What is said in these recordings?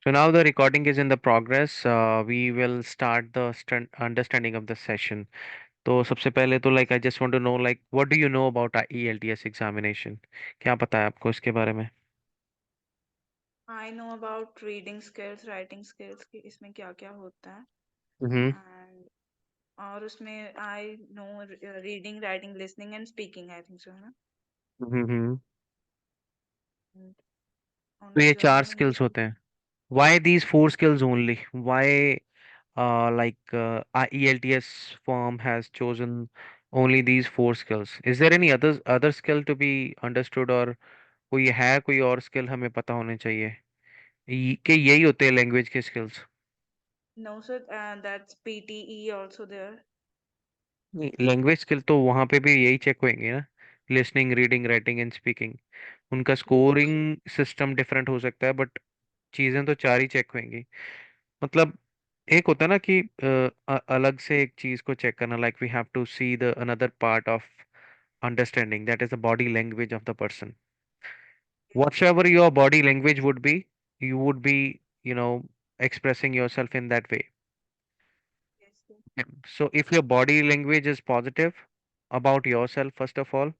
So now the recording is in the progress. We will start the understanding of the session. तो सबसे पहले तो like I just want to know like what do you know about our ELTS examination? क्या पता है आपको इसके बारे में? I know about reading skills writing skills की इसमें क्या क्या होता है हम्म एंड और उसमें I know reading writing listening and speaking I think so है ना हम्म। तो उनके ये अलावा चार नहीं स्किल्स मुझे होते हैं. Why these four skills only? Why our ELTS firm has chosen only these four skills? Is there any other skill to be understood or कोई है कोई और स्किल हमें पता होने चाहिए कि यही होते हैं लैंग्वेज के skills? No sir that's PTE also there नहीं, लैंग्वेज स्किल तो वहां पे भी यही चेक होंगे ना. Listening, reading, writing and speaking. उनका यस स्कोरिंग सिस्टम डिफरेंट हो सकता है बट चीजें तो चार ही चेक होंगी. मतलब एक होता है ना कि अलग से एक चीज को चेक करना. Like we have to see the another part of understanding, that is the body language of the person. Whatsoever your body language would be, you would be, expressing yourself in that way. Yes Yeah. So if your body language is positive about yourself, first of all,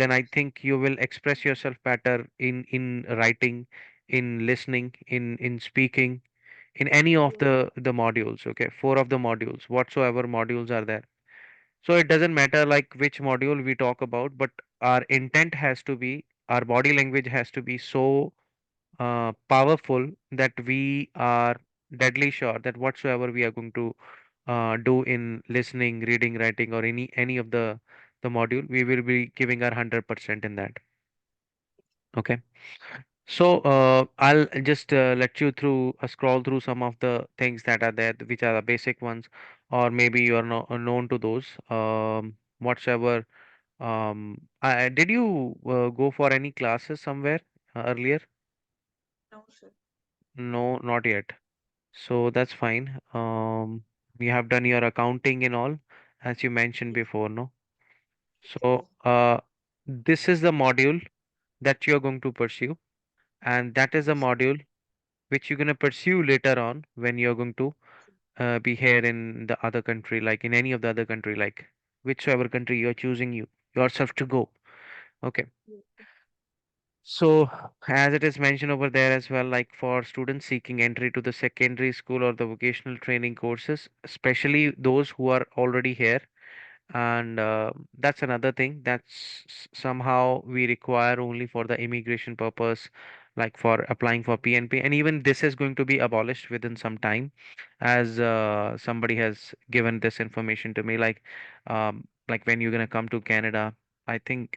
then I think you will express yourself better in writing, in listening, in speaking, in any of yes the modules. Okay, four of the modules, whatsoever modules are there. So it doesn't matter like which module we talk about, but our intent has to be, our body language has to be so powerful that we are deadly sure that whatsoever we are going to do in listening, reading, writing, or any of the module, we will be giving our 100% in that. Okay. So I'll just let you through scroll through some of the things that are there, which are the basic ones, or maybe you are known to those. Whatsoever. Did you go for any classes somewhere earlier? No sir No, not yet. So that's fine. You have done your accounting and all, as you mentioned yes before, no? Yes So this is the module that you're going to pursue, and that is the yes module which you're going to pursue later on when you're going to be here in the other country, like in any of the other country, like whichever country you're choosing yourself to go. Okay. Yes So, as it is mentioned over there as well, like for students seeking entry to the secondary school or the vocational training courses, especially those who are already here, and that's another thing that's somehow we require only for the immigration purpose, like for applying for PNP, and even this is going to be abolished within some time, as somebody has given this information to me, like when you're gonna come to Canada. I think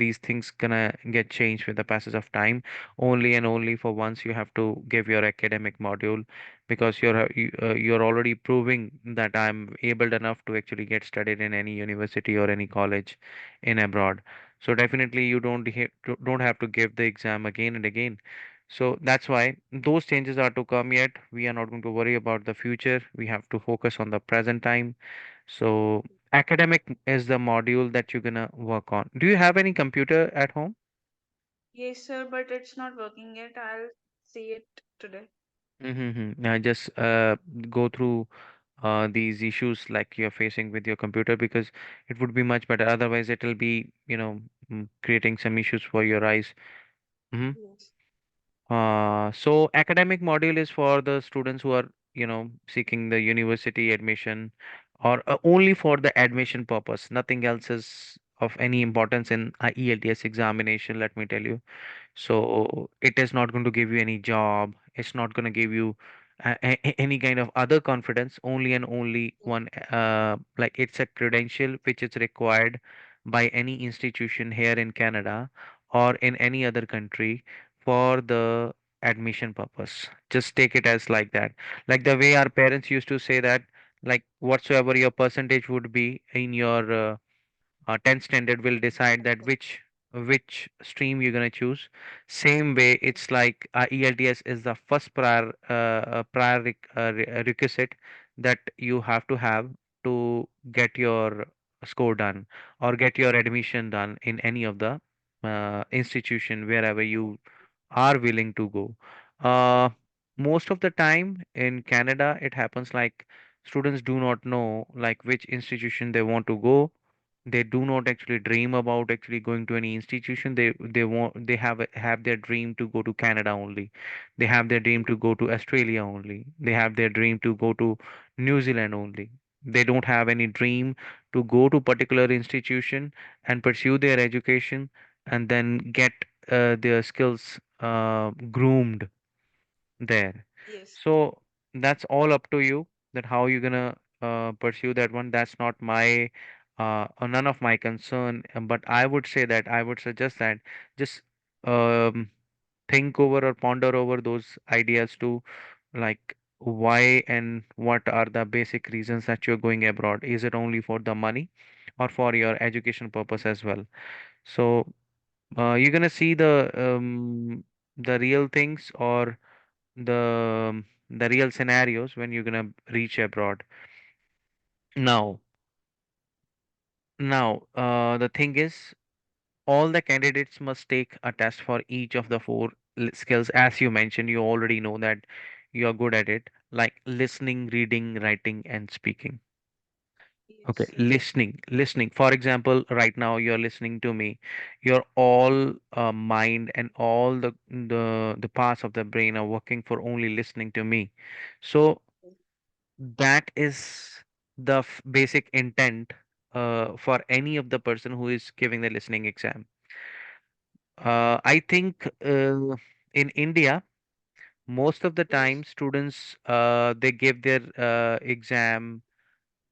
these things gonna get changed with the passage of time. Only and only for once you have to give your academic module, because you're already proving that I'm able enough to actually get studied in any university or any college in abroad. So definitely you don't have to give the exam again and again. So that's why those changes are to come yet. We are not going to worry about the future. We have to focus on the present time. So academic is the module that you're gonna work on. Do you have any computer at home? Yes sir but it's not working yet I will see it today Now just go through these issues like you're facing with your computer, because it would be much better. Otherwise, it will be, creating some issues for your eyes. Mm-hmm. Yes So academic module is for the students who are, seeking the university admission, or only for the admission purpose. Nothing else is of any importance in ELTS examination, let me tell you. So it is not going to give you any job. It's not going to give you any kind of other confidence. Only and only one, like it's a credential which is required by any institution here in Canada or in any other country for the admission purpose. Just take it as like that. Like the way our parents used to say that, like whatsoever your percentage would be in your 10th standard will decide that which stream you're going to choose. Same way it's like ELTS is the first requisite that you have to have to get your score done or get your admission done in any of the institution wherever you are willing to go. Uh, Most of the time in Canada, it happens like students do not know like which institution they want to go. They do not actually dream about actually going to any institution. They have their dream to go to Canada only. They have their dream to go to Australia only. They have their dream to go to New Zealand only. They don't have any dream to go to particular institution and pursue their education and then get their skills groomed there. Yes. So that's all up to you that how you're gonna pursue that one. That's not my none of my concern. But I would say that I would suggest that just um, think over or ponder over those ideas too, like why and what are the basic reasons that you're going abroad. Is it only for the money or for your education purpose as well? So you're gonna see the real things or the real scenarios when you're gonna reach abroad. Now, the thing is, all the candidates must take a test for each of the four skills. As you mentioned, you already know that you are good at it, like listening, reading, writing, and speaking. Okay, Yes. listening. For example, right now you're listening to me. Your all mind and all the parts of the brain are working for only listening to me. So that is the basic intent for any of the person who is giving the listening exam. I think in India, most of the Yes. time students they give their exam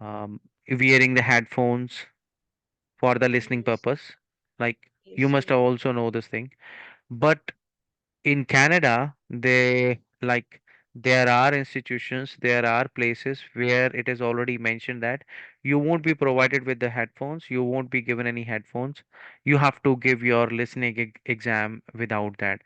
wearing the headphones for the listening Yes. purpose. Like you Yes. must Right. also know this thing. But in Canada, there are institutions, there are places where it is already mentioned that you won't be provided with the headphones, you won't be given any headphones. You have to give your listening exam without that.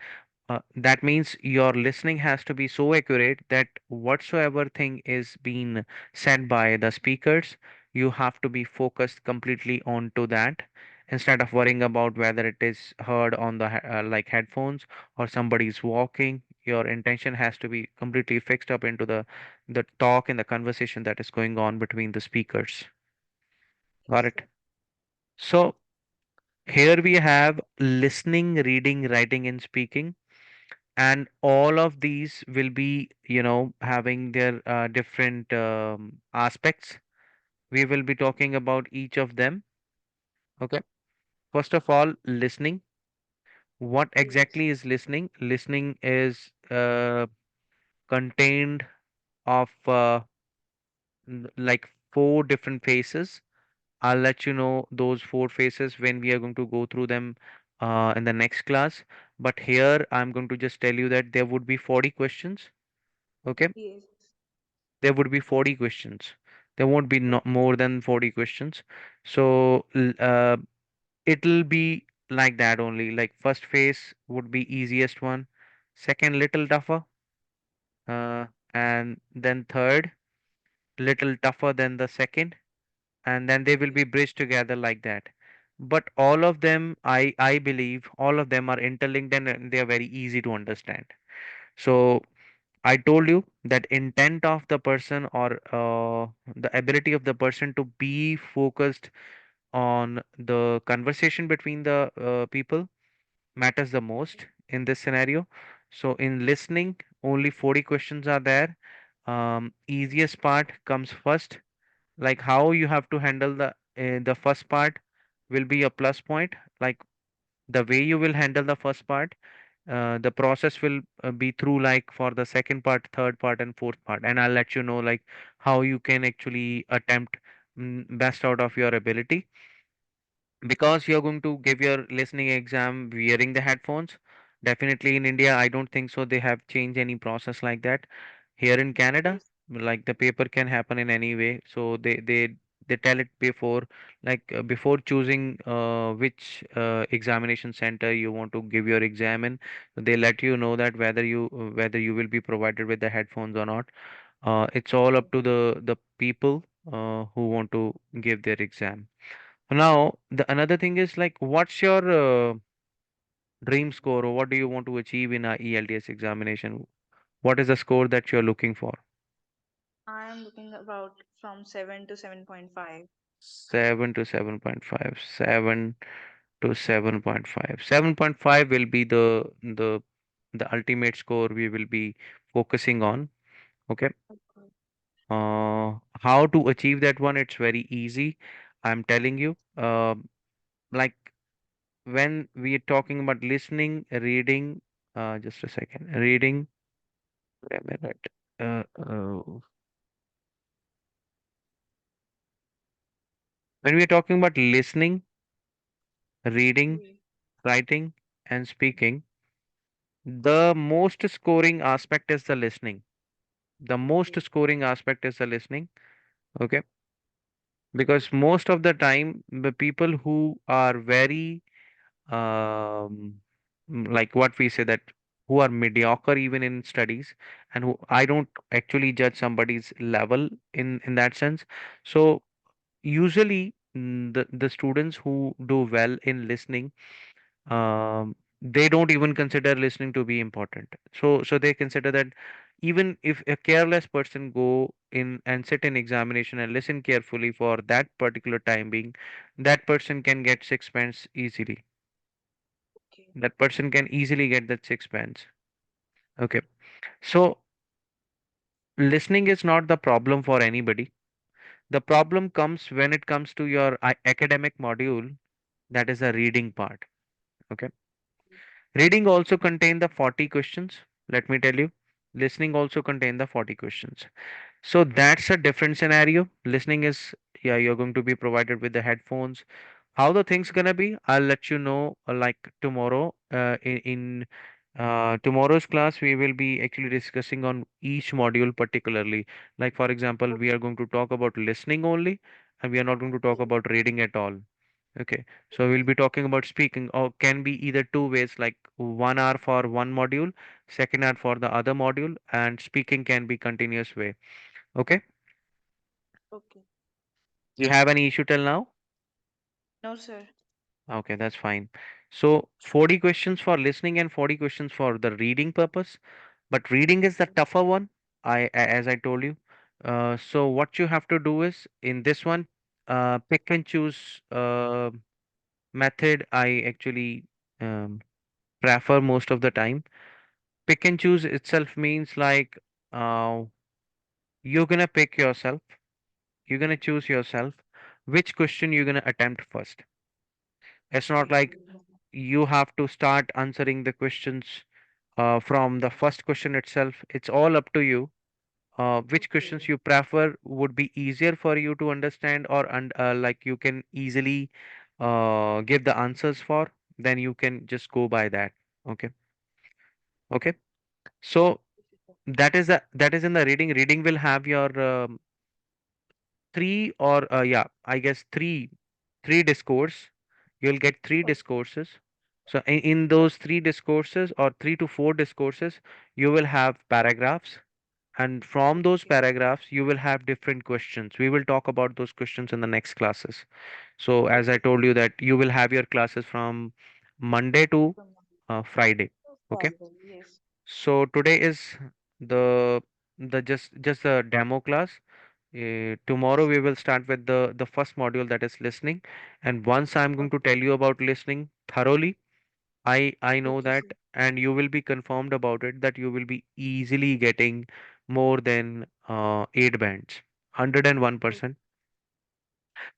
That means your listening has to be so accurate that whatsoever thing is being said by the speakers, you have to be focused completely onto that instead of worrying about whether it is heard on the like headphones or somebody's walking. Your intention has to be completely fixed up into the talk and the conversation that is going on between the speakers. Got Yes. it? So here we have listening, reading, writing, and speaking, and all of these will be having their different aspects. We will be talking about each of them. Okay, first of all, listening. What Yes. exactly is listening? Listening is contained of like four different phases. I'll let you know those four phases when we are going to go through them in the next class, but here I'm going to just tell you that there would be 40 questions. Okay, Yes. there would be 40 questions. There won't be no Okay. more than 40 questions. So it'll be like that only. Like first phase would be easiest one, second little tougher, uh, and then third little tougher than the second, and then they will be Yes. bridged together like that. But all of them, I believe, all of them are interlinked and they are very easy to understand. So I told you that intent of the person or the ability of the person to be focused on the conversation between the people matters the most in this scenario. So in listening, only 40 questions are there. Easiest part comes first, like how you have to handle the first part will be a plus point. Like the way you will handle the first part, the process will be through like for the second part, third part, and fourth part, and I'll let you know like how you can actually attempt best out of your ability, because you're going to give your listening exam wearing the headphones. Definitely in India, I don't think so they have changed any process like that. Here in Canada, Yes. like the paper can happen in any way, so they tell it before, like before choosing which examination center you want to give your exam in. They let you know that whether you will be provided with the headphones or not. It's all up to the people who want to give their exam. Now, the another thing is like, what's your Dream score, or what do you want to achieve in a ELTS examination? What is the score that you're looking for? I am looking about from 7 to 7.5. 7 to 7.5. 7 to 7.5. 7.5 will be the ultimate score we will be focusing on. Okay. Okay. How to achieve that one? It's very easy. I'm telling you. Like when we are talking about listening, reading, just a second. Reading, wait a minute. Uh, uh, when we are talking about listening, reading, Yes. writing, and speaking, the most scoring aspect is the listening. The most Okay. scoring aspect is the listening. Okay. Because most of the time, the people who are very, like what we say, that who are mediocre even in studies, and who I don't actually judge somebody's level in that sense. So usually, the students who do well in listening, they don't even consider listening to be important. So they consider that even if a careless person go in and sit in examination and listen carefully for that particular time being, that person can get sixpence easily. Okay. That person can easily get that sixpence. Okay. So listening is not the problem for anybody. The problem comes when it comes to your academic module, that is the reading part. Okay. Reading also contain the 40 questions. Let me tell you. Listening also contain the 40 questions. So that's a different scenario. Listening is, yeah, you're going to be provided with the headphones. How the things gonna be, I'll let you know like tomorrow. In tomorrow's class, we will be actually discussing on each module particularly. Like for example, we are going to talk about listening only, and we are not going to talk Okay. about reading at all. Okay, so we'll be talking about speaking, or can be either two ways, like 1 hour for one module, second hour for the other module, and speaking can be continuous way. Okay, Okay. you have any issue till now? No, sir. Okay, that's fine. So 40 questions for listening and 40 questions for the reading purpose. But reading is the Okay. tougher one, as I told you. So what you have to do is in this one, pick and choose method I actually um, prefer most of the time. Pick and choose itself means like uh, you're gonna pick yourself, you're gonna choose yourself which question you're gonna attempt first. It's not Okay. like you have to start answering the questions from the first question itself. It's all up to you. Which Okay. questions you prefer would be easier for you to understand, or like you can easily give the answers for, then you can just go by that. Okay. Okay. So that is in the reading. Reading will have your three, or yeah, I guess three discourse. You'll get three discourses. So in those three discourses, or 3 to 4 discourses, you will have paragraphs, and from those Okay. paragraphs you will have different questions. We will talk about those questions in the next classes. So as I Okay. told you that you will have your classes from Monday to From Friday. Okay. Friday. Yes. So today is the just a demo class. Tomorrow Yes. we will start with the first module, that is listening. And once I'm going to Okay. tell you about listening thoroughly, I know Okay, that, sir. and you will be confirmed about it, that you will be easily getting more than 8 bands, 101%.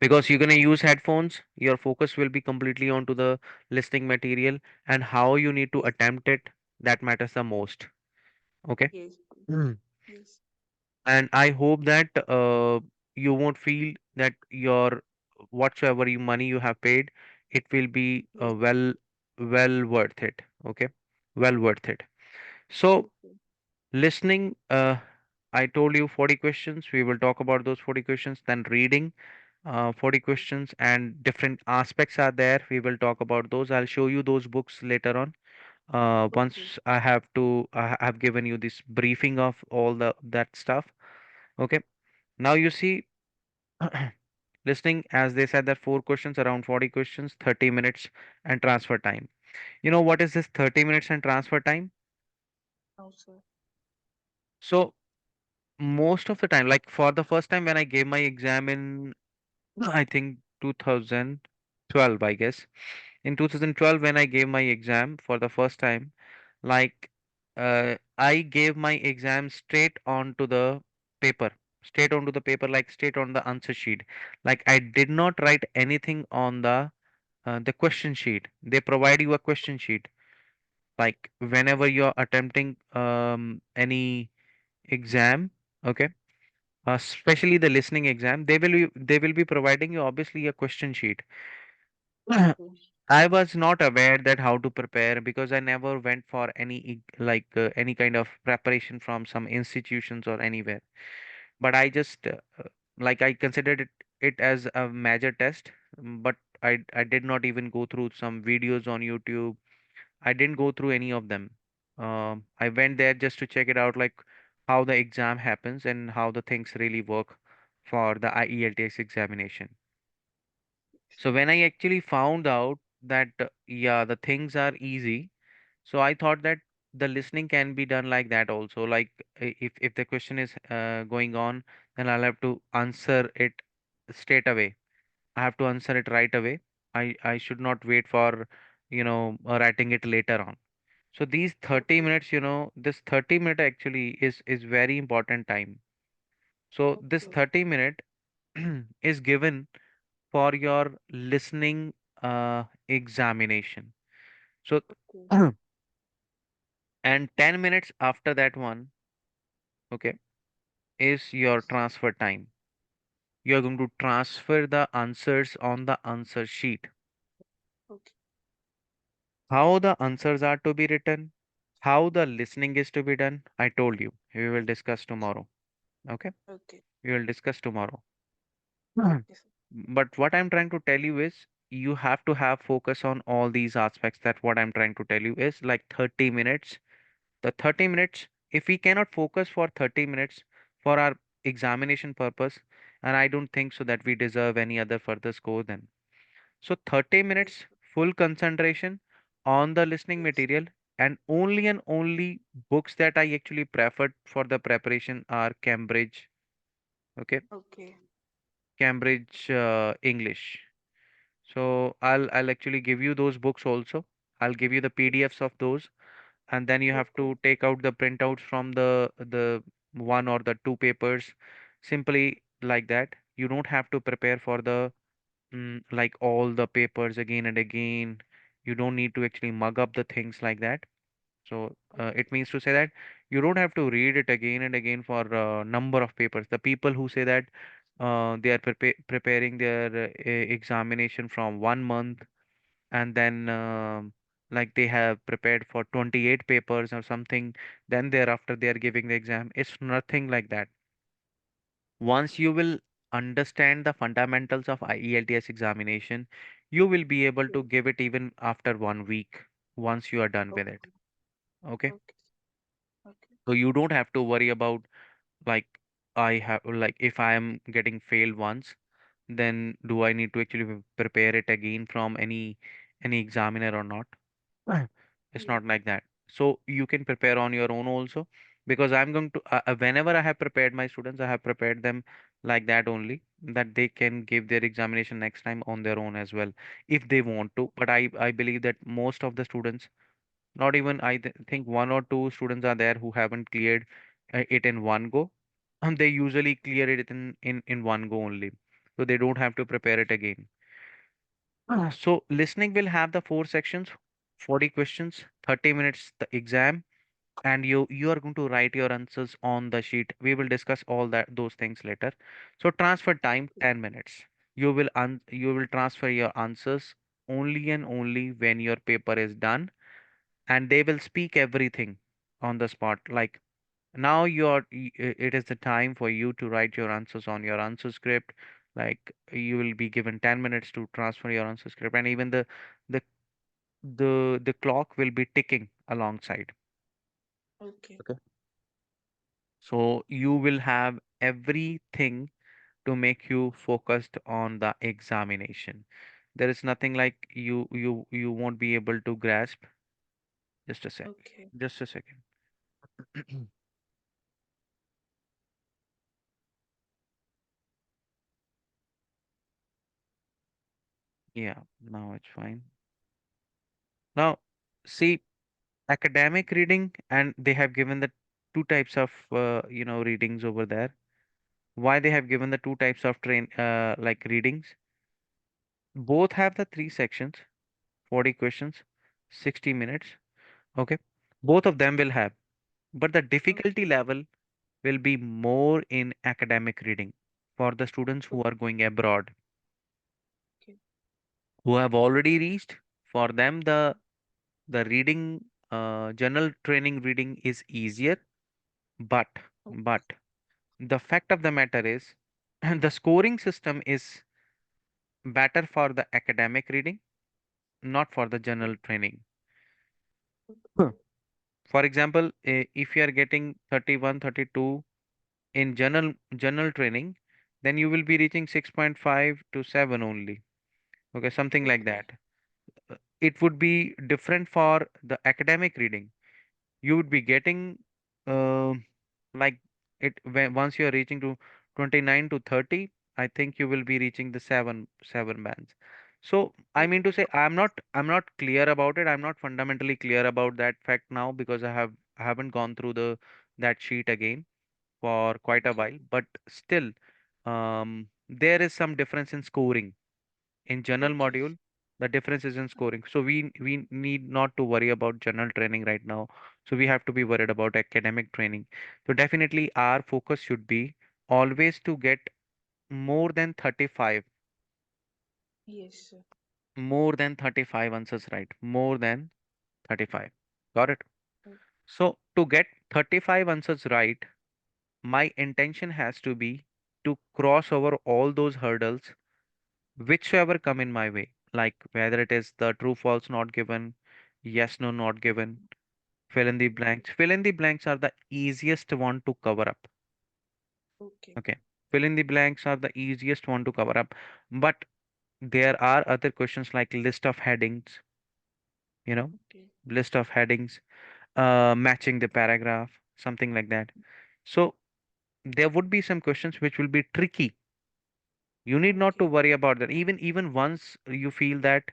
Because you're gonna use headphones, your focus will be completely onto the listening material, and how you need to Yes. attempt it, that matters the most. Okay. Yes. Mm. Yes. And I hope that you won't feel that your whatsoever you money you have paid, it will be Yes. well worth it. Okay, well worth it. So Okay. listening, I told you 40 questions. We will talk about those 40 questions. Then reading, 40 questions, and different aspects are there. We will talk about those. I'll show you those books later on. Okay. Once I have given you this briefing of all the that stuff. Okay. Now you see, listening, as they said, that 4 questions, around 40 questions, 30 minutes, and transfer time. You know what is this 30 minutes and transfer time? No, sir. So most of the time, like for the first time when I gave my exam in, I think 2012, I guess. In 2012, when I gave my exam for the first time, like I gave my exam straight onto the paper, straight onto the paper, like straight on the answer sheet. Like I did not write anything on the question sheet. They provide you a question sheet. Like whenever you're attempting any exam, okay, especially the listening exam, they will be providing you obviously a question sheet. Okay. I was not aware that how to prepare because I never went for any kind of preparation from some institutions or anywhere. But I just like I considered it as a major test, but I did not even go through some videos on YouTube. I didn't go through any of them. I went there just to check it out, like how the exam happens and how the things really work for the IELTS examination. So when I actually found out that yeah, the things are easy, so I thought that the listening can be done like that also. Like if the question is going on, then I'll have to answer it straight away. I have to answer it right away. I should not wait for writing it later on. So these 30 Okay. minutes, this 30-minute actually is very important time. So this Okay. 30-minute is given for your listening examination. So Okay. and 10 minutes after that one, okay, is your transfer time. You are going to transfer the answers on the answer sheet. Okay. How the answers are to be written, how the listening is to be done, I told you. We will discuss tomorrow. Okay? Okay. We will discuss tomorrow. Mhm. Okay, sir. But what I'm trying to tell you is you have to have focus on all these aspects. That what I'm trying to tell you is like 30 minutes. The 30 minutes, if we cannot focus for 30 minutes for our examination purpose, and I don't think so that we deserve any other further score then. So 30 Yes, minutes sir. full concentration on the listening Yes. material, and only books that I actually preferred for the preparation are Cambridge, okay, Okay. Cambridge English. So I'll actually give you those books also. I'll give you the PDFs of those, and then you have Okay. to take out the printouts from the one or the two papers, simply like that. You don't have to prepare for the like all the papers again and again. You don't need to actually mug up the things like that. So it Okay. means to say that you don't have to read it again and again for a number of papers. The people who say that they are preparing their examination from 1 month, and then like they have prepared for 28 papers or something, then thereafter they are giving the exam. It's nothing like that. Once you will understand the fundamentals of IELTS examination, you will be able to Okay. give it even after 1 week once you are done with it. Okay. Okay. Okay. Okay. So you don't have to worry about like I have like if I am getting failed once, then do I need to actually prepare it again from any examiner or not? Right. It's Yeah. not like that. So you can prepare on your own also, because I'm going to whenever I have prepared my students, I have prepared them like that only, that they can give their examination next time on their own as well if they want to. But I believe that most of the students, not even think one or two students are there who haven't cleared it in one go. And they usually clear it in one go only, so they don't have to prepare it again. So listening will have the four sections, 40 questions, 30 minutes the exam, and you are going to write your answers on the sheet. We will discuss all that those things later. So transfer time Okay. 10 minutes. You will transfer your answers only and only when your paper is done, and they will speak everything on the spot. Like now it is the time for you to write your answers on your answer script. Like you will be given 10 minutes to transfer your answer script, and even the the clock will be ticking alongside. Okay. Okay. So you will have everything to make you focused on the examination. There is nothing like you won't be able to grasp. Just a sec. Okay. Just a second. Yeah, now it's fine. Now, see, academic reading, and they have given the two types of readings over there. Why they have given the two types of like readings? Both have the three sections, 40 questions, 60 minutes. Okay, both of them will have, but the difficulty Okay. level will be more in academic reading for the students who are going abroad, Okay. who have already reached. For them, the reading, general training reading is easier, but Okay. but the fact of the matter is, the scoring system is better for the academic reading, not for the general training. Huh. Okay. For example, if you are getting 31, 32 in general training, then you will be reaching 6.5 to 7 only. Okay, something like Okay. that. It would be different for the academic reading. You would be getting like once you are reaching to 29 to 30, I think you will be reaching the seven bands. So I mean to Okay. say, I'm not clear about it. I'm not fundamentally clear about that fact now because I haven't gone through the that sheet again for quite a Okay. while, but still, there is some difference in scoring. In general Okay. module, the difference is in scoring. So we need not to worry about general training right now. So we have to be worried about academic training. So definitely our focus should be always to get more than 35, Yes, sir. more than 35 answers right, more than 35. Got it? O- So to get 35 answers right, my intention has to be to cross over all those hurdles whichever come in my way, like whether it is the true false not given, yes no not given, fill in the Okay. blanks. Fill in the blanks are the easiest one to cover up. Okay. Okay. Fill in the blanks are the easiest one to cover up. But there are other questions like list of headings, you know, Okay. list of headings, matching the paragraph, something like that. So there would be some questions which will be tricky. You need not to Okay. worry about that. Even once you feel that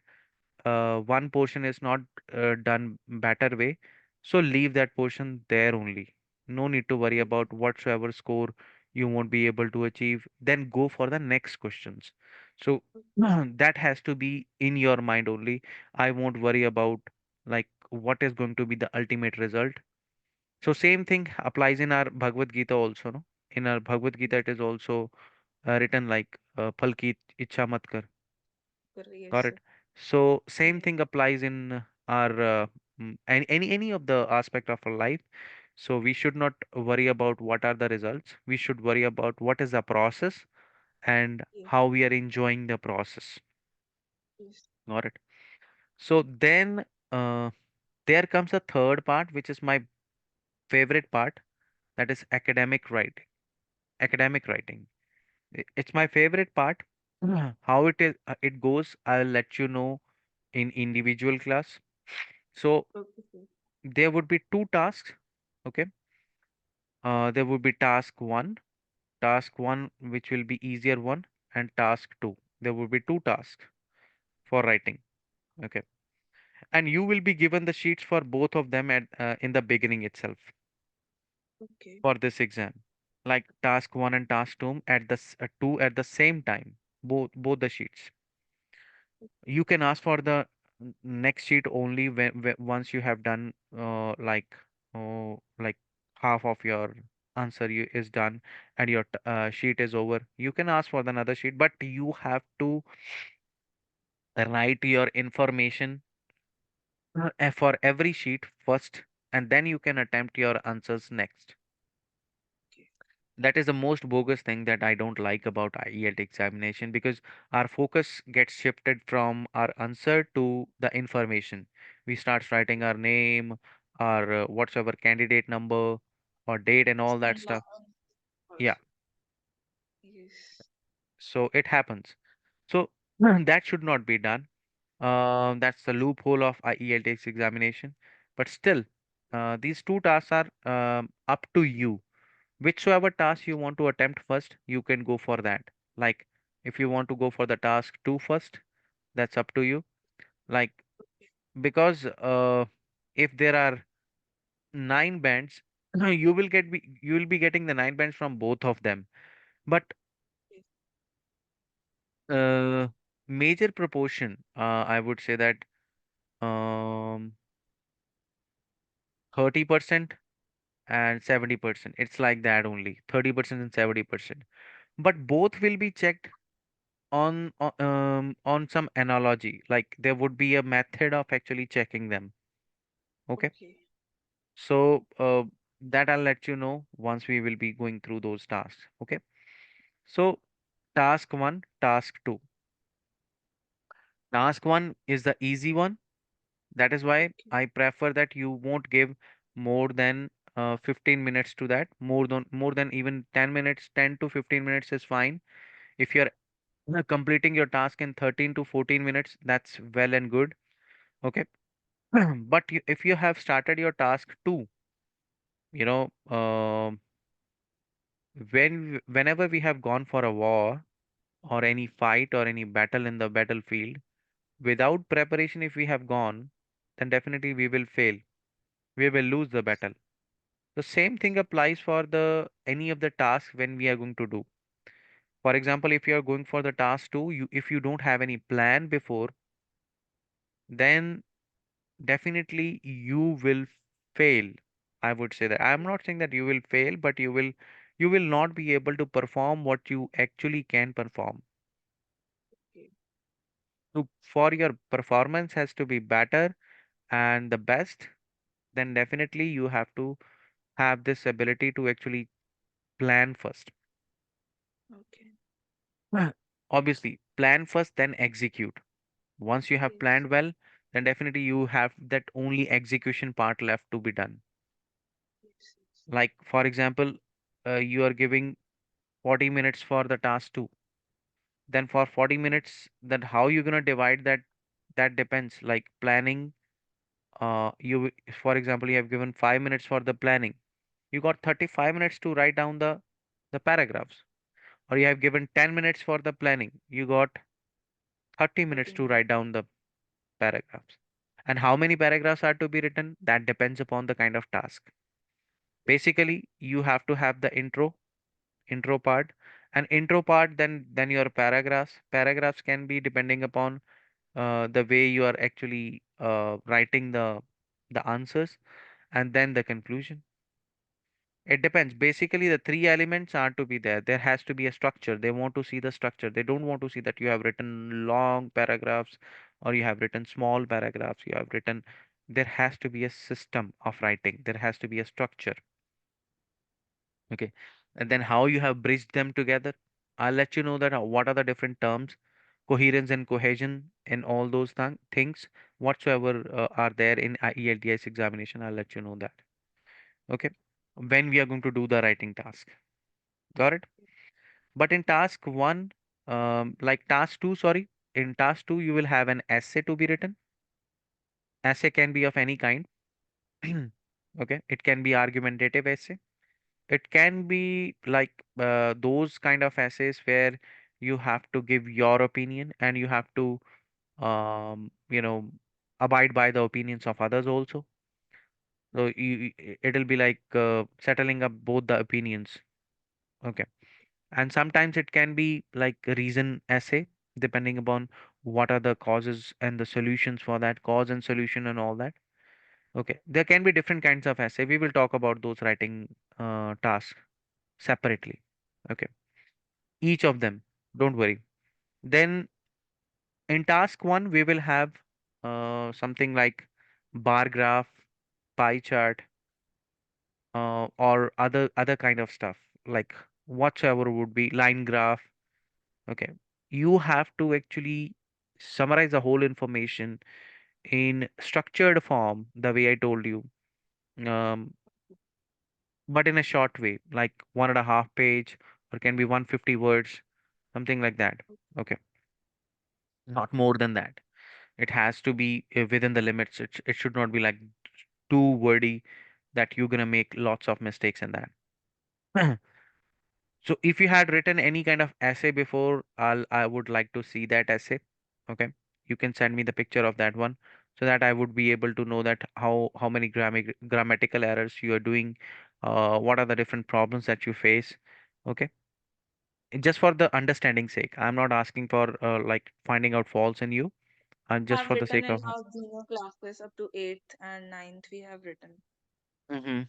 one portion is not done better way, so leave that portion there only. No need to worry about whatsoever score you won't be able to achieve. Then go for the next questions. So that has to be in your mind only. I won't worry about like what is going to be the ultimate result. So same thing applies in our Bhagavad Gita also, no? In our Bhagavad Gita, it is also written like "Phal ki ichha mat kar." Yes, Got sir. it. So same Yeah. thing applies in our any of the aspect of our life. So we should not worry about what are the results. We should worry about what is the process and Yes. how we are enjoying the process. Yes. Got it. So then there comes a third part, which is my favorite part, that is academic writing. Academic writing. It's my favorite part. How it goes, I'll let you know in individual class. So Okay, sir. there would be two tasks. Okay. There would be task one, which will be easier one, and task two. There would be two tasks for writing. Okay. And you will be given the sheets for both of them at in the beginning itself Okay. for this exam. Like task one and task two at two at the same time. Both the sheets. Okay. You can ask for the next sheet only when once you have done like half of your answer is done and your sheet is over. You can ask for another sheet, but you have to write your information for every sheet first, and then you can attempt your answers next. Okay. That is the most bogus thing that I don't like about IELTS examination, because our focus gets shifted from our answer to the information. We start writing our name, our whatsoever candidate number or date and all that Stand stuff. on Yeah, also. Yes. so it happens. So That should not be done. That's the loophole of IELTS examination. But still, these two tasks are up to you. Whichsoever task you want to attempt first, you can go for that. Like, if you want to go for the task two first, that's up to you. Like, because if there are nine bands, you will be getting the nine bands from both of them. But Yes. uh, major proportion, I would say that um 30% and 70%. It's like that only. 30% and 70%. But both will be checked on some analogy. Like there would be a method of actually checking them. Okay. Okay. So that I'll let you know once we will be going through those tasks. Okay. So task one, task two. Task one is the easy one. That is why Okay. I prefer that you won't give more than 15 minutes to that. More than even 10 minutes, 10 to 15 minutes is fine. If you're completing your task in 13 to 14 minutes, that's well and good. Okay. But if you have started your task two, you know, whenever we have gone for a war or any fight or any battle in the battlefield, without preparation, if we have gone, then definitely we will fail. We will lose the battle. The same thing applies for the any of the tasks when we are going to do. For example, if you are going for the task two, if you don't have any plan before, then definitely you will fail. I would say that. I'm not saying that you will fail, but you will not be able to perform what you actually can perform. Okay. So for your performance has to be better and the best, then definitely you have to have this ability to actually plan first. Okay. Obviously, plan first, then execute. Once you have Yes. planned well, then definitely you have that only execution part left to be done. Yes. Yes. Like, for example, you are giving 40 minutes for the task two. Then for 40 minutes, then how you gonna divide that? That depends. Like planning, for example, you have given 5 minutes for the planning. You got 35 minutes to write down the paragraphs. Or you have given 10 minutes for the planning. You got 30 minutes 30 to minutes. write down the paragraphs. And how many paragraphs are to be written? That depends upon the kind of task. Basically, you have to have the intro part, and intro part, then your paragraphs can be depending upon the way you are actually writing the answers, and then the conclusion. It depends. Basically, the three elements are to be there. There has to be a structure. They want to see the structure. They don't want to see that you have written long paragraphs or you have written small paragraphs. You have written, there has to be a system of writing. There has to be a structure. Okay. And then how you have bridged them together. I'll let you know that what are the different terms, coherence and cohesion, and all those things whatsoever are there in ELTS examination. I'll let you know that. Okay. When we are going to do the writing task. Got it? But in task one, like task two, sorry, in task two, you will have an essay to be written. Essay can be of any kind. Okay. It can be argumentative essay. It can be like those kind of essays where you have to give your opinion and you have to, abide by the opinions of others also. So it'll be like settling up both the opinions. Okay. And sometimes it can be like a reason essay, depending upon what are the causes and the solutions for that cause and solution and all that. Okay. There can be different kinds of essay. We will talk about those writing tasks separately. Okay. Each of them. Don't worry. Then in task one, we will have something like bar graph, pie chart, or other kind of stuff like whatsoever would be line graph. Okay. You have to actually summarize the whole information in structured form, the way I told you, um, but in a short way, like 1.5 page or can be 150 words, something like that. Okay. not more than that. It has to be within the limits. It should not be like too wordy that you're gonna make lots of mistakes in that. So if you had written any kind of essay before, I would like to see that essay. Okay. You can send me the picture of that one so that I would be able to know that how many grammatical errors you are doing, what are the different problems that you face. Okay. Just for the understanding sake. I'm not asking for like finding out faults in you. And just Have for the written sake in of. our junior classes up to 8th and 9th. We have written. Hmm.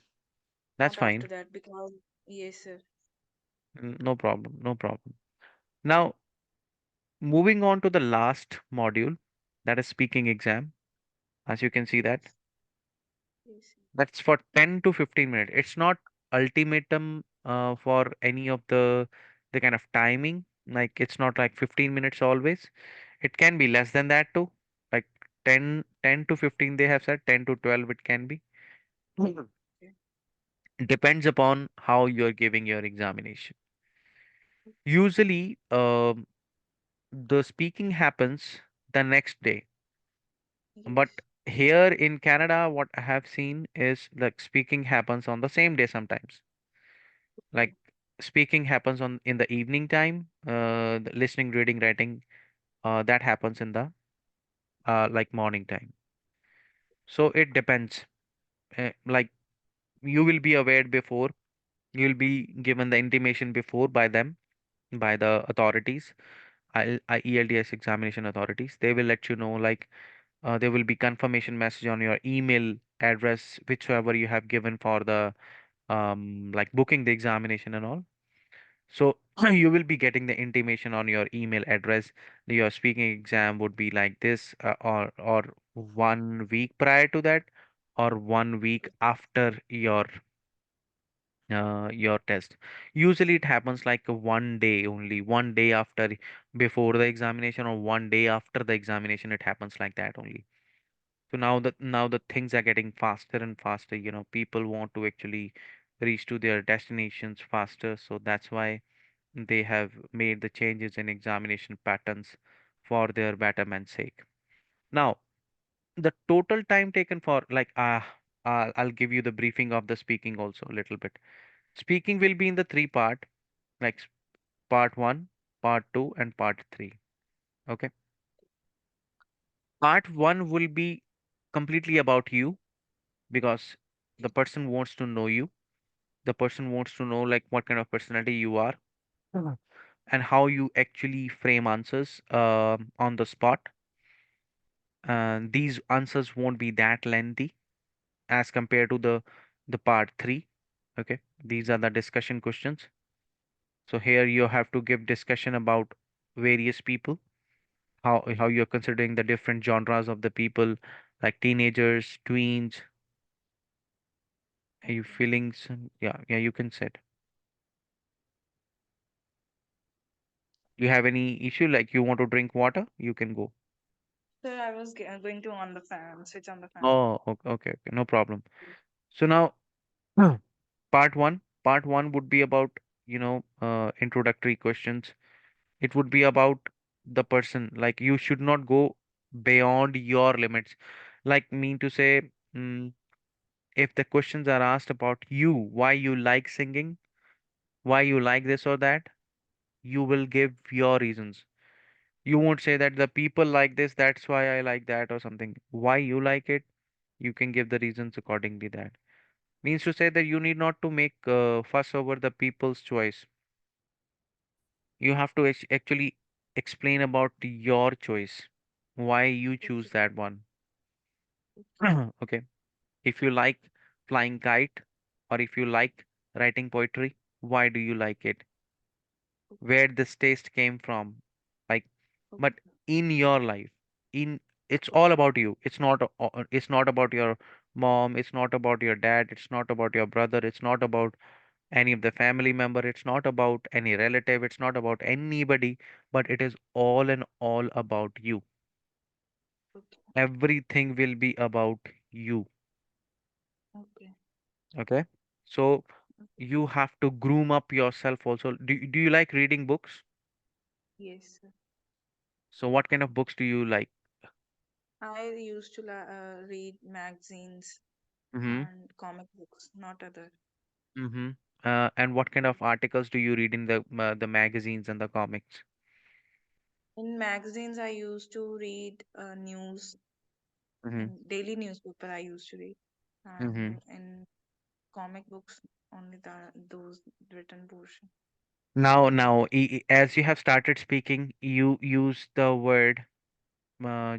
That's Not fine. after that because, yes, sir. No problem. No problem. Now, moving on to the last module, that is speaking exam. As you can see that Yes. Yes. that's for 10 to 15 minutes. It's not ultimatum for any of the kind of timing. Like it's not like 15 minutes always. It can be less than that too. Like 10 to 15 they have said, 10 to 12 it can be. Mhm. Okay. Depends upon how you're giving your examination. Usually, the speaking happens the next day. But Yes. here in Canada, what I have seen is like speaking happens on the same day sometimes. Like Okay. speaking happens on in the evening time, the listening, reading, writing, that happens in the like morning time. So it depends. Like you will be aware before, you will be given the intimation before by them, by the authorities, IELTS examination authorities. They will let you know like there will be confirmation message on your email address, whichever you have given for the like booking the examination and all. So you will be getting the intimation on your email address. Your speaking exam would be like this, or 1 week prior to that, or 1 week after your test. Usually it happens like a 1 day only, 1 day after before the examination, or 1 day after the examination. It happens like that only. So now the things are getting faster and faster. People want to actually reach to their destinations faster. So that's why they have made the changes in examination patterns for their betterment's sake. Now, the total time taken for like I'll give you the briefing of the speaking also a little bit. Speaking will be in the three part, like part one, part two, and part three. Okay. Part one will be completely about you because the person wants to know you. The person wants to know like what kind of personality you are. Mhm. And how you actually frame answers on the spot. These answers won't be that lengthy as compared to the part three. Okay, these are the discussion questions. So here you have to give discussion about various people, how you're considering the different genres of the people, like teenagers, tweens. Are you Okay. feeling some? Yeah, yeah, you can say it. You have any issue like you want to drink water? You can go. So I was going to on the fan, switch on the fan. Oh, okay, okay, okay, no problem. So now, Hmm. Part one would be about, introductory questions. It would be about the person. Like you should not go beyond your limits. Like mean to say, if the questions are asked about you, why you like singing, why you like this or that, you will give your reasons. You won't say that the people like this, that's why I like that or something. Why you like it, you can give the reasons accordingly that. Means to say that you need not to make fuss over the people's choice. You have to actually explain about your choice, why you choose Okay. that one. Okay. Okay. If you like flying kite, or if you like writing poetry, why do you like it? Okay. Where this taste came from? Like, but Okay. in your life, in it's Okay. all about you. It's not about your mom, it's not about your dad, it's not about your brother, it's not about any of the family member, it's not about any relative, it's not about anybody, but it is all and all about you. Okay. Everything will be about you. Okay. Okay. So you have to groom up yourself also. Do you like reading books? Yes, sir. So what kind of books do you like? I used to read magazines Mm-hmm. and comic books, not other. Mm-hmm. And what kind of articles do you read in the magazines and the comics? In magazines, I used to read news Mm-hmm. and daily newspaper. I used to read, Mm-hmm. and in comic books, only those written portion. Now, as you have started speaking, you use the word.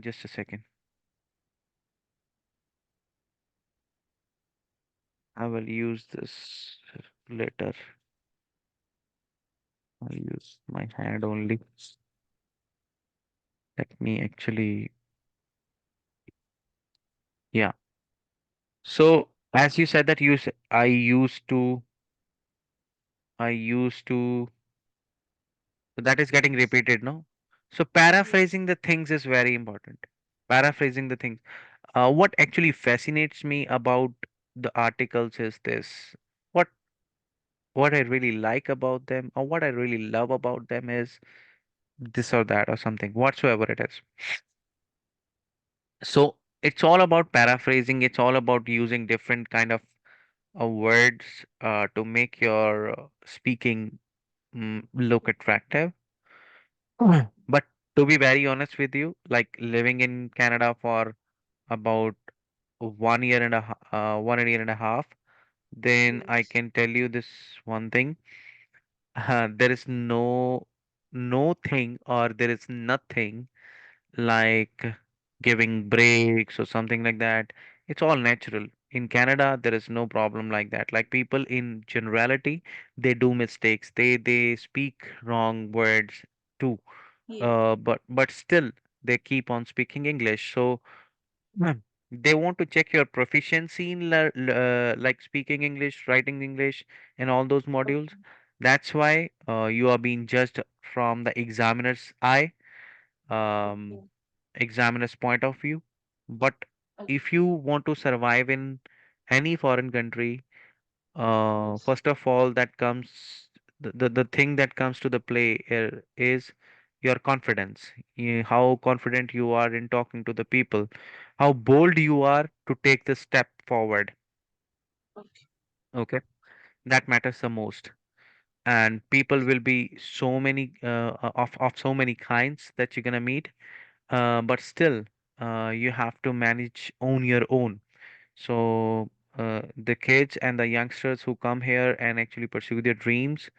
Just a second. I will use this later. I'll use my hand only. Let me actually. Yeah. So as you said that I used to. So that is getting repeated, no? So Yes. paraphrasing the things is very important. Paraphrasing the things. What actually fascinates me about the articles is this. What what I really like about them or what I really love about them is this or that or something, whatsoever it is. So it's all about paraphrasing. It's all about using different kind of words to make your speaking look attractive. But to be very honest with you, like living in Canada for about 1 year and 1 year and a half, then I Yes. can tell you this one thing. There is no thing or there is nothing like giving breaks or something like that. It's all natural. In Canada, there is no problem like that. Like people in generality, they do mistakes. They speak wrong words too. Yes. But still they keep on speaking English. So they want to check your proficiency in like speaking English, writing English, and all those modules. Okay. That's why you are being judged from the examiner's eye, um, Okay. examiner's point of view. But Okay. if you want to survive in any foreign country, Yes. first of all, that comes the thing that comes to the play here is your confidence. How confident you are in talking to the people, how bold you are to take the step forward. Okay. Okay, that matters the most. And people will be so many of so many kinds that you're gonna meet. But still, you have to manage on your own. So the kids and the youngsters who come here and actually pursue their dreams,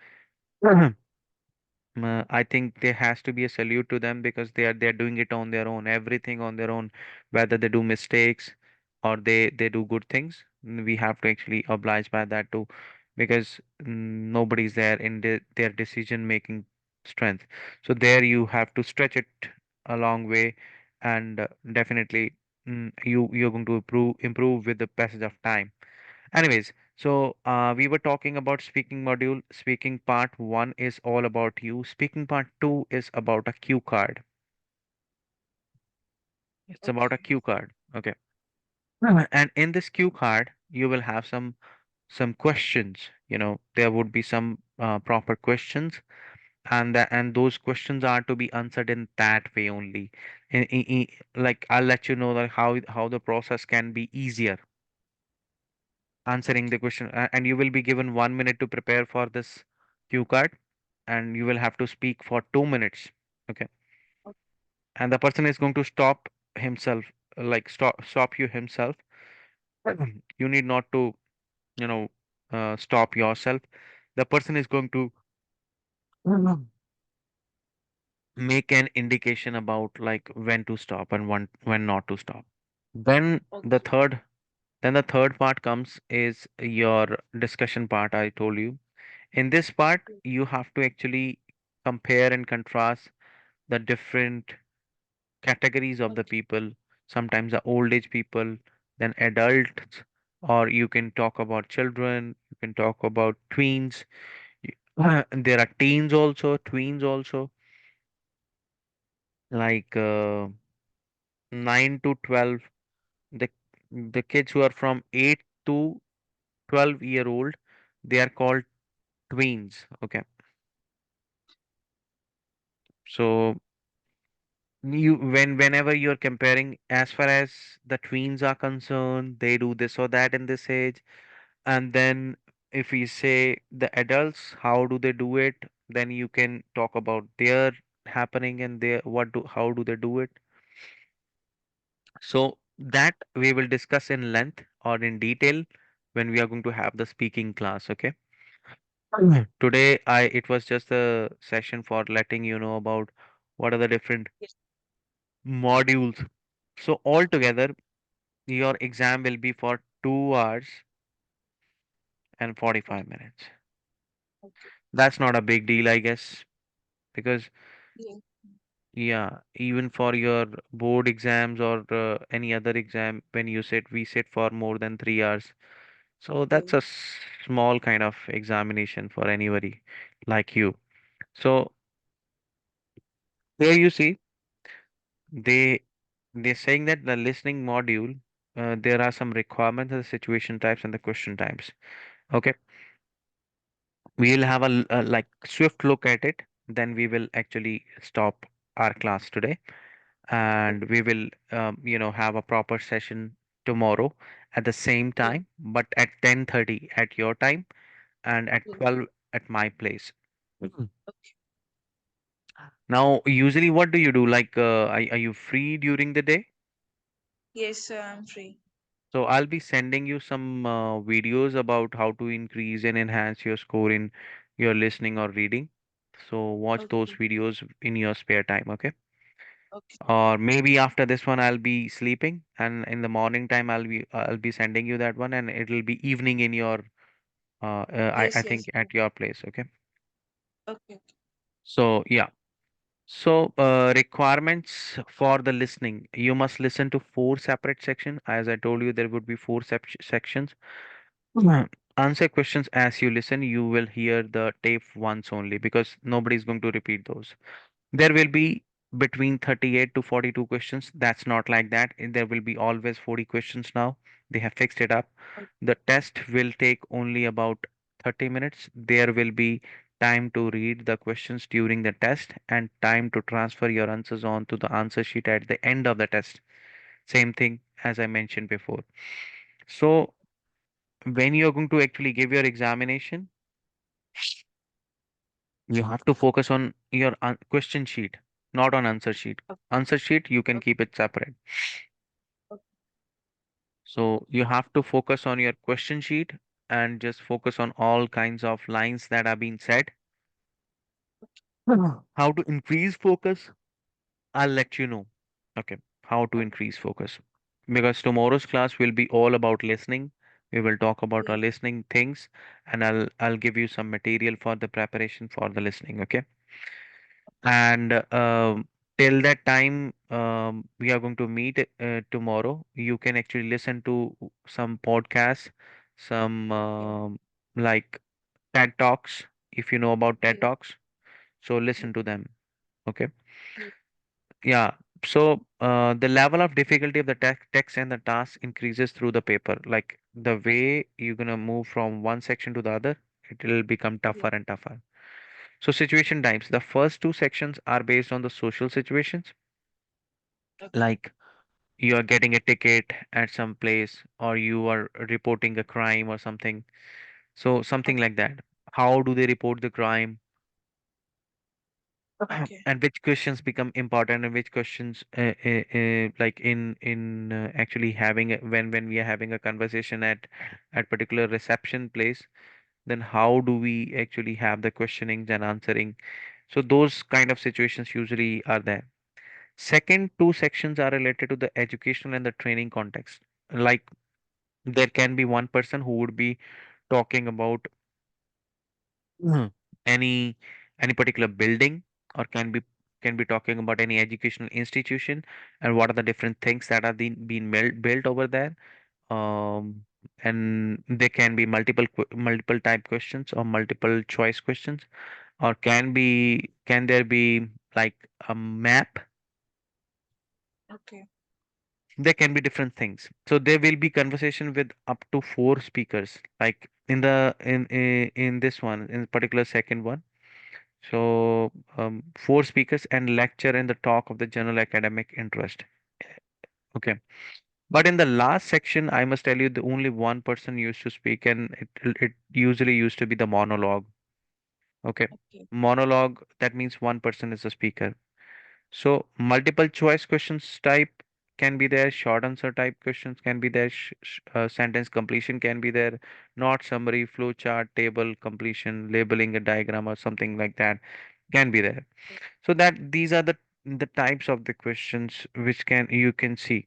I think there has to be a salute to them because they're doing it on their own, everything on their own, whether they do mistakes or they do good things. We have to actually oblige by that too, because nobody's there in their decision making strength. So there you have to stretch it a long way, and definitely you're going to improve with the passage of time. Anyways, so we were talking about speaking module. Speaking part one is all about you. Speaking part two is about a cue card. It's about a Okay. cue card. Okay. And in this cue card, you will have some questions. There would be some proper questions, and those questions are to be answered in that way only. Like I'll let you know that how the process can be easier answering Okay. the question, and you will be given 1 minute to prepare for this cue card, and you will have to speak for 2 minutes. Okay, and the person is going to stop himself, like stop you himself. You need not to, you know, stop yourself. The person is going to make an indication about like when to stop and when not to stop. Then the Okay. third then the third part comes is your discussion part I told you. In this part, you have to actually compare and contrast the different categories of the Okay. people, sometimes the old age people, then adults, or you can talk about children, you can talk about tweens. There are teens also, tweens also, like 9 to 12. The the kids who are from 8 to 12-year old, they are called tweens. Okay. So Whenever you're comparing, as far as the tweens are concerned, they do this or that in this age. And then if we say the adults, how do they do it? Then you can talk about their happening and their how do they do it. So that we will discuss in length or in detail when we are going to have the speaking class, okay? Today I it was just a session for letting you know about what are the different Yes. modules. So altogether your exam will be for 2 hours and Okay. 45 minutes. Okay. That's not a big deal, I guess, because Yeah. yeah, even for your board exams or any other exam, when you sit, we sit for more than 3 hours. So that's Yeah. a small kind of examination for anybody like you. So here you see, they they're saying that the listening module, there are some requirements, the situation types, and the question types. Okay, we'll have a like swift look at it. Then we will actually stop our class today, and we will have a proper session tomorrow at the same Yeah. time, but at 10:30 at your time and at Yeah. 12 at my place. Mhm. Okay. Now, usually, what do you do? Like, are you free during the day? Yes, I'm free. So I'll be sending you some videos about how to increase and enhance your score in your listening or reading. So watch those Okay. videos in your spare time, okay? Okay. Or maybe after this one I'll be sleeping, and in the morning time I'll be sending you that one, and it'll be evening in your I Yes. Yes. think at your place, okay? Okay. So yeah. So requirements for the listening. You must listen to four separate sections. As I told you, there would be four sections. Mhm. Answer questions as you listen. You will hear the tape once only because nobody is going to repeat those. There will be between 38 to 42 questions. That's not like that. There will be always 40 questions now. They have fixed it up. The test will take only about 30 minutes. There will be time to read the questions during the test and time to transfer your answers on to the answer sheet at the end of the test. Same thing as I mentioned before. So when you're going to actually give your examination, you have to focus on your question sheet, not on answer sheet. Okay. Answer sheet, you can Okay. keep it separate. Okay. So you have to focus on your question sheet and just focus on all kinds of lines that are being said. How to increase focus? I'll let you know. Okay. How to Okay. increase focus. Because tomorrow's class will be all about listening. We will talk about Yeah. our listening things, and I'll give you some material for the preparation for the listening. Okay. And till that time, we are going to meet tomorrow. You can actually listen to some podcasts, some Yeah. like TED Talks, if you know about TED Yeah. Talks. So Yeah. listen to them. Okay. Yeah. Yeah. So the level of difficulty of the text and the task increases through the paper. Like the way you're gonna move from one section to the other, it will become Yeah. tougher and tougher. So situation types. The first two sections are based on the social situations, Okay. like you are getting a ticket at some place or you are reporting a crime or something. So something Okay. like that. How do they report the crime? Okay. And which questions become important and which questions like in actually having when we are having a conversation at particular reception place, then how do we actually have the questionings and answering? So those kind of situations usually are there. Second two sections are related to the educational and the training context. Like there can be one person who would be talking about Mhm. any any particular building, or can be talking about any educational institution and what are the different things that are being built over there. And there can be multiple type questions or multiple choice questions, or can there be like a map. Okay. There can be different things. So there will be conversation with up to four speakers, like in this one, in particular second one. So, four speakers and lecture in the talk of the general academic interest. Okay. But in the last section, I must tell you, the only one person used to speak, and it usually used to be the monologue. Okay. Okay. Monologue, that means one person is the speaker. So multiple choice questions type can be there, short answer type questions can be there, sentence completion can be there, not summary, flow chart, table completion, labeling a diagram or something like that can be there. So that these are the types of the questions which can you can see.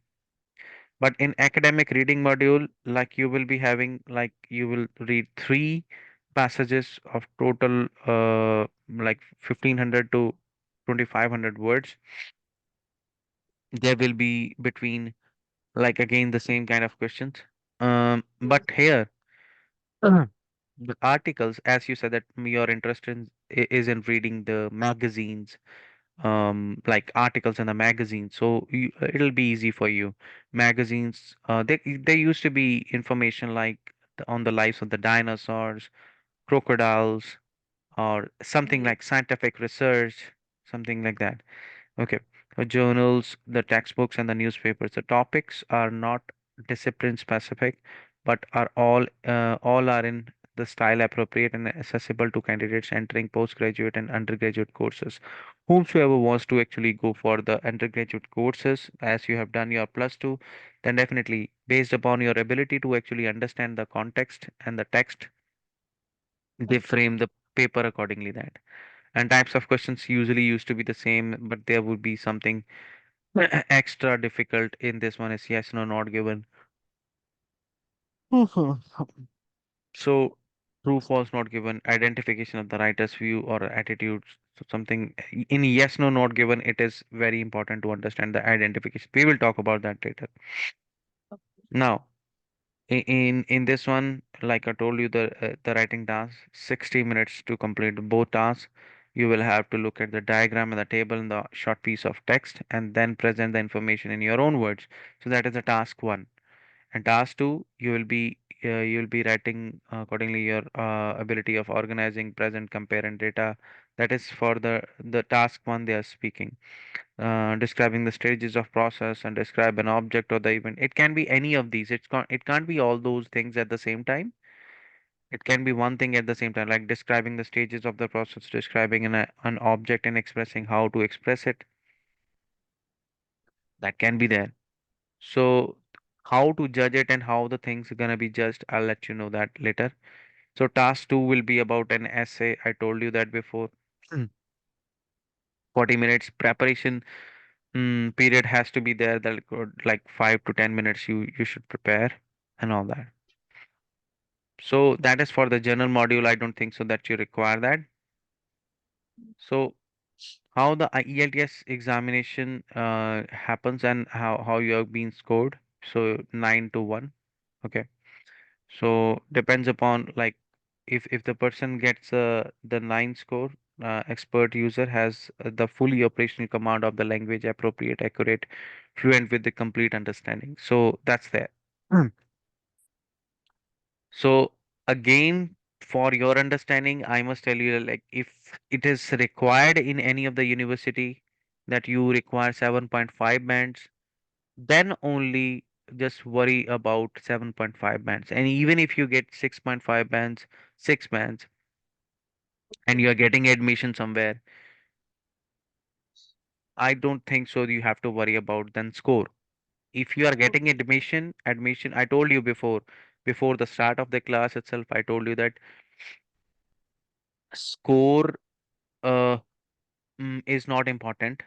But in academic reading module, like you will be having, like you will read three passages of total like 1500 to 2500 words. There will be between, like, again the same kind of questions. But Yes. here the articles, as you said that your interest is in reading the magazines, like articles in the magazine, so it'll be easy for you. Magazines, there used to be information like on the lives of the dinosaurs, crocodiles, or something Yes. like scientific research, something like that. Okay. Journals, the textbooks, and the newspapers. The topics are not discipline specific, but are all are in the style appropriate and accessible to candidates entering postgraduate and undergraduate courses. Whomsoever wants to actually go for the undergraduate courses, as you have done your plus two, then definitely based upon your ability to actually understand the context and the text, they Okay. frame the paper accordingly that. And types of questions usually used to be the same, but there would be something extra difficult in this one is yes, no, not given. Mhm. So true, false, not given, identification of the writer's view or attitudes. So something in yes, no, not given, it is very important to understand the identification. We will talk about that later. Now, in this one, like I told you, the writing task, 60 minutes to complete both tasks. You will have to look at the diagram and the table and the short piece of text and then present the information in your own words. So that is the task one. And task two, you will be writing accordingly your ability of organizing, present, compare, and data. That is for the task one they are speaking. Describing the stages of process and describe an object or the event. It can be any of these. It can't be all those things at the same time. It can be one thing at the same time, like describing the stages of the process, describing an object and expressing how to express it. That can be there. So how to judge it and how the things are gonna be judged, I'll let you know that later. So task two will be about an essay. I told you that before. 40 minutes preparation period has to be there. That could, like 5 to 10 minutes you should prepare and all that. So that is for the general module. I don't think so that you require that. So how the ELTS examination happens and how you have been scored. So 9 to 1. Okay. So depends upon, like, if the person gets the 9 score, expert user has the fully operational command of the language, appropriate, accurate, fluent with the complete understanding. So that's there. Hmm. So again, for your understanding, I must tell you, like, if it is required in any of the university that you require 7.5 bands, then only just worry about 7.5 bands. And even if you get 6.5 bands, 6 bands, and Okay. you are getting admission somewhere, I don't think so you have to worry about then score. If you are getting Okay. admission, I told you before the start of the class itself, I told you that score uh, is not important.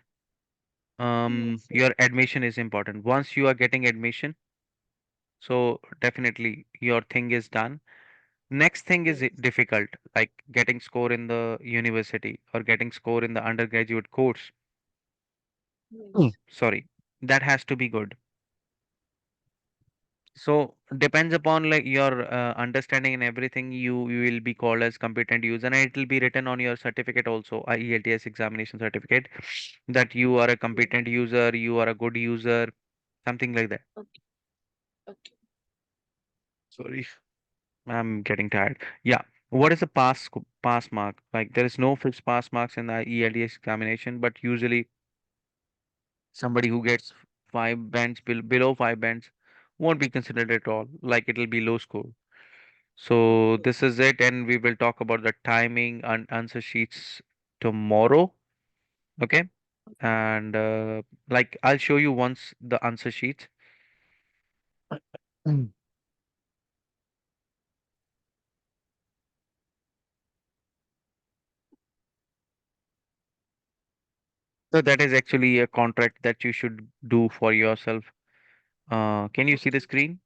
Yes. Your admission is important. Once you are getting admission, so definitely your thing is done. Next thing is Yes. difficult, like getting score in the university or getting score in the undergraduate course. Yes. Sorry, that has to be good. So depends upon, like, your understanding and everything. You will be called as competent user, and it will be written on your certificate also, IELTS examination certificate, that you are a Yes. competent user, you are a good user, something like that. Okay. Okay. Sorry, I'm getting tired. Yeah. What is a pass mark? Like there is no fixed pass marks in the ELTS examination, but usually somebody who gets five bands below five bands won't be considered at all. Like it'll be low score. So this is it, and we will talk about the timing and answer sheets tomorrow. Okay, and like I'll show you once the answer sheets. Mm. So that is actually a contract that you should do for yourself. Can you see the Okay. screen?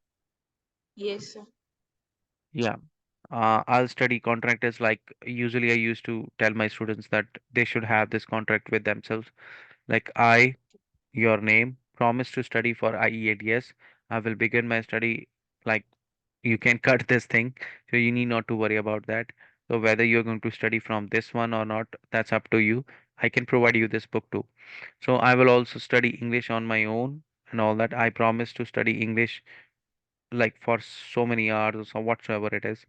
Yes, sir. Yeah. I'll study contract is like usually I used to tell my students that they should have this contract with themselves. Like I, your name, promise to study for IEADS. I will begin my study like you can cut this thing, so you need not to worry about that. So whether you're going to study from this one or not, that's up to you. I can provide you this book too. So I will also study English on my own and all that. I promise to study English like for so many hours or so whatsoever it is.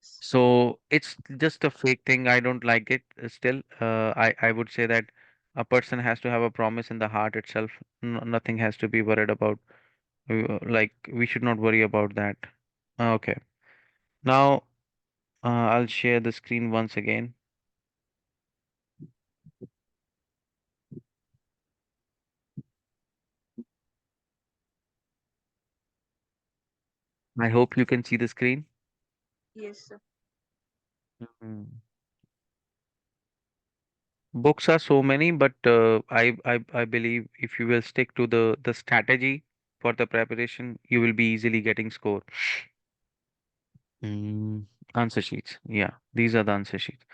So it's just a fake thing. I don't like it still. I would say that a person has to have a promise in the heart itself. Nothing has to be worried about. Like we should not worry about that. Okay. Now I'll share the screen once again. I hope you can see the screen. Yes, sir. Mhm. Books are so many, but I believe if you will stick to the strategy for the preparation, you will be easily getting score. Mm, answer sheets. Yeah, these are the answer sheets.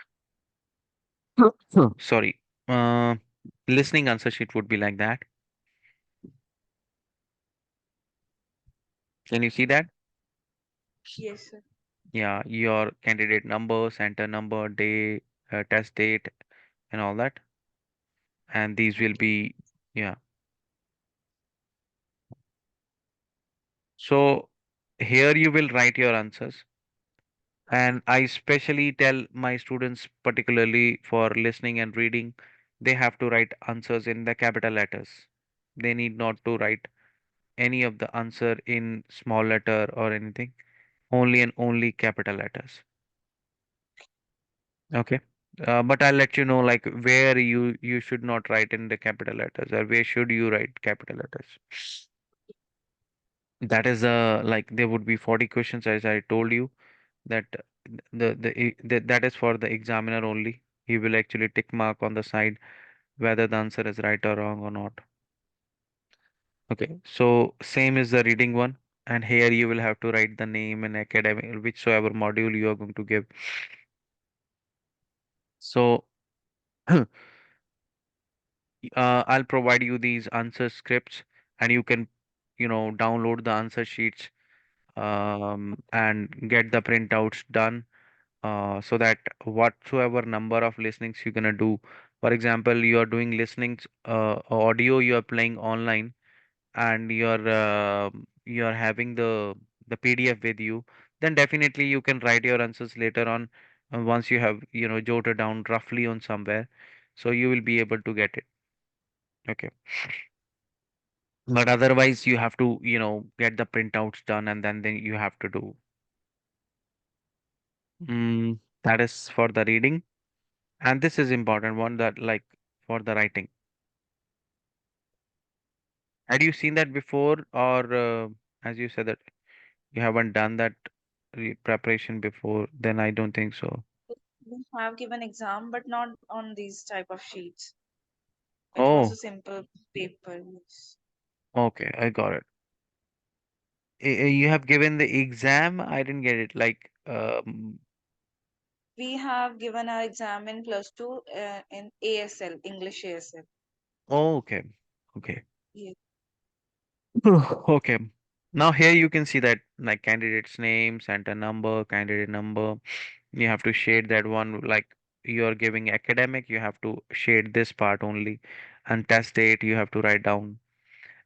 Sorry. Uh, Listening answer sheet would be like that. Can you see that? Yes, sir. Yeah, your candidate number, center number, day, test date, and all that. And these will Okay. be, yeah. So here you will write your answers. And I especially tell my students, particularly for listening and reading, they have to write answers in the capital letters. They need not to write any of the answer in small letter or anything, only and only capital letters. Okay. But I'll let you know like where you should not write in the capital letters or where should you write capital letters. That is like there would be 40 questions as I told you that that is for the examiner only. He will actually tick mark on the side whether the answer is right or wrong or not. Okay, so same is the reading one, and here you will have to write the name and academic whichsoever module you are going to give. So I'll provide you these answer scripts, and you can, download the answer sheets and get the printouts done so that whatsoever number of listenings you're gonna do. For example, you are doing listenings audio you are playing online and you're having the PDF with you, then definitely you can write your answers later on once you have jotted down roughly on somewhere, so you will be able to get it. Okay, but otherwise you have to get the printouts done and then you have to do. That is for the reading, and this is important one that like for the writing. Had you seen that before, or as you said that you haven't done that preparation before, then I don't think so. We have given exam, but not on these type of sheets. It was a Oh, simple paper. Yes. okay, I got it. You have given the exam? I didn't get it. Like, We have given our exam in plus two in ASL, English ASL. oh, okay, okay. Yes. Okay. Now here you can see that like candidate's name, center number, candidate number. You have to shade that one like you are giving academic, you have to shade this part only. And test date you have to write down.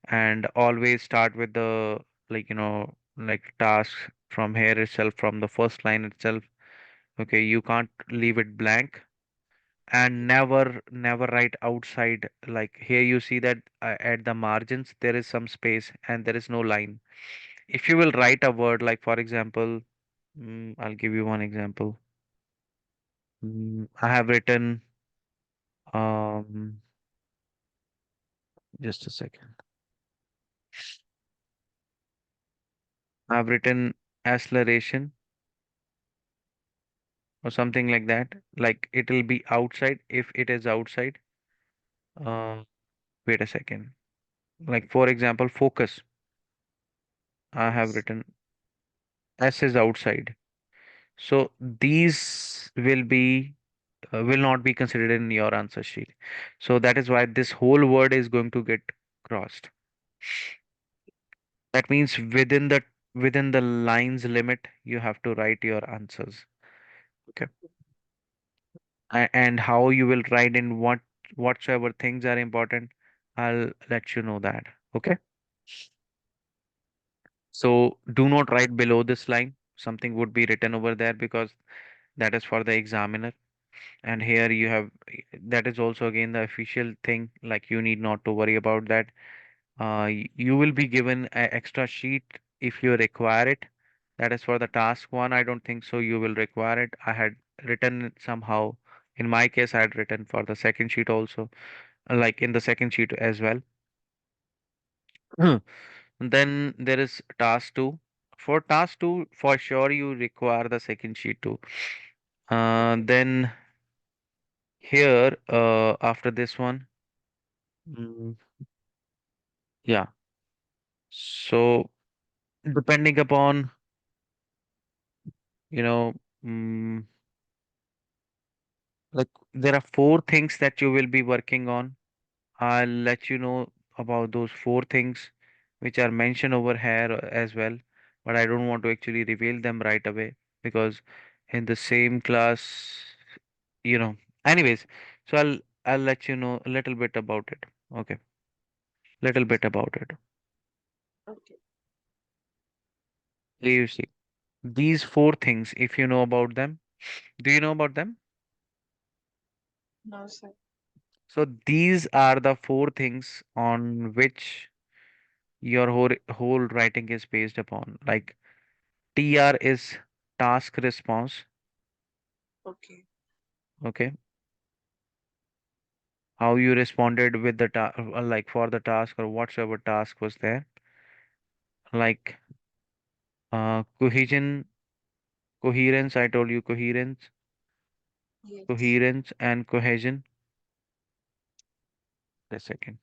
And always start with the like task. from here itself, from the first line itself. Okay, you can't leave it blank. And never write outside. Like here you see that at the margins there is some space and there is no line. If you will write a word, like for example, I'll give you one example. I have written, um just a second. I've written acceleration or something like that. Like it will be outside if it is outside. uh Wait a second. Like for example, focus. I have Yes. written S is outside. So these will not be considered in your answer sheet. So that is why this whole word is going to get crossed. That means within the lines limit, you have to write your answers. Okay. And how you will write in whatsoever things are important, I'll let you know that. Okay. So do not write below this line. Something would be written over there because that is for the examiner. And here you have, that is also again the official thing. Like you need not to worry about that. You will be given an extra sheet if you require it. That is for the task one. I don't think so you will require it. I had written it somehow. In my case, I had written for the second sheet also, like in the second sheet as well. Then there is task two. For task two, for sure you require the second sheet too. Okay. Then here, after this one, mm, yeah. So depending upon, you know, mm, like there are four things that you will be working on. I'll let you know about those four things which are mentioned over here as well, but I don't want to actually reveal them right away because in the same class, you know. Anyways, so I'll let you know a little bit about it. Okay, little bit about it. Okay. You see, these four things, if you know about them, do you know about them? No, sir. So these are the four things on which your whole writing is based upon. Like TR is task response. Okay. Okay, how you responded with the like for the task or whatsoever task was there. Like coherence. I told you Yes. coherence and cohesion. A second.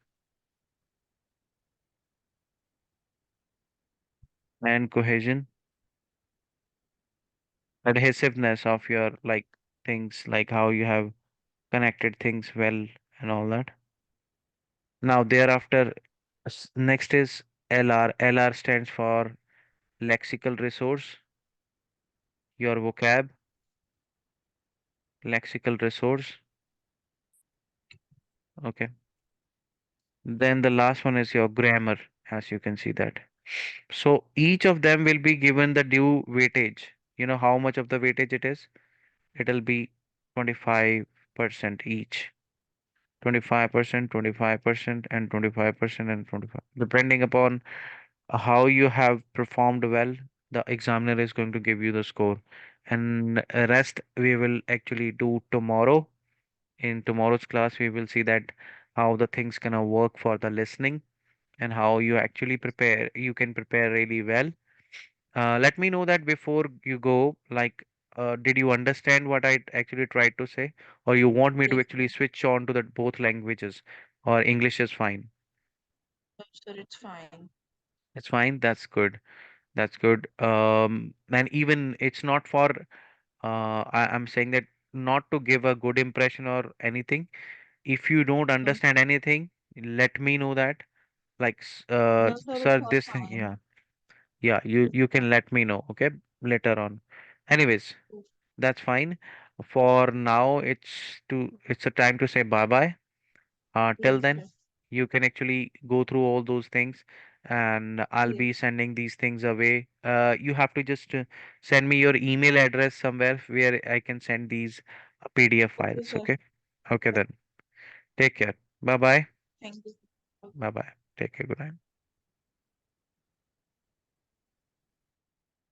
And cohesion, adhesiveness of your like things, like how you have connected things well and all that. Now thereafter, next is LR. LR stands for lexical resource, your vocab, lexical resource. Okay. Then the last one is your grammar, as you can see that. So each of them will be given the due weightage. You know how much of the weightage it is? It'll be 25% each. 25%, 25%, and 25%, and 25. Depending upon how you have performed well, the examiner is going to give you the score. And rest we will actually do tomorrow. In tomorrow's class, we will see that how the things gonna work for the listening and how you actually prepare. You can prepare really well. Let me know that before you go. Like, did you understand what I actually tried to say, or you want me to Yes, actually switch on to the both languages, or English is fine? no, sir. It's fine. It's fine. That's good. That's good. And even it's not for. I'm saying that not to give a good impression or anything. If you don't No, understand anything, let me know that. Like, no, sir. It's sir, all this thing, fine. yeah, yeah. You can let me know, okay, later on. Anyways, Yes, that's fine. For now, it's a time to say bye bye. Till yes, then, sir. you can actually go through all those things, and I'll be Yes. sending these things away. You have to just send me your email address somewhere where I can send these PDF Okay, files. sir. Okay. Okay then. Take care. Bye bye. Thank you. Bye bye. Take care. Good night.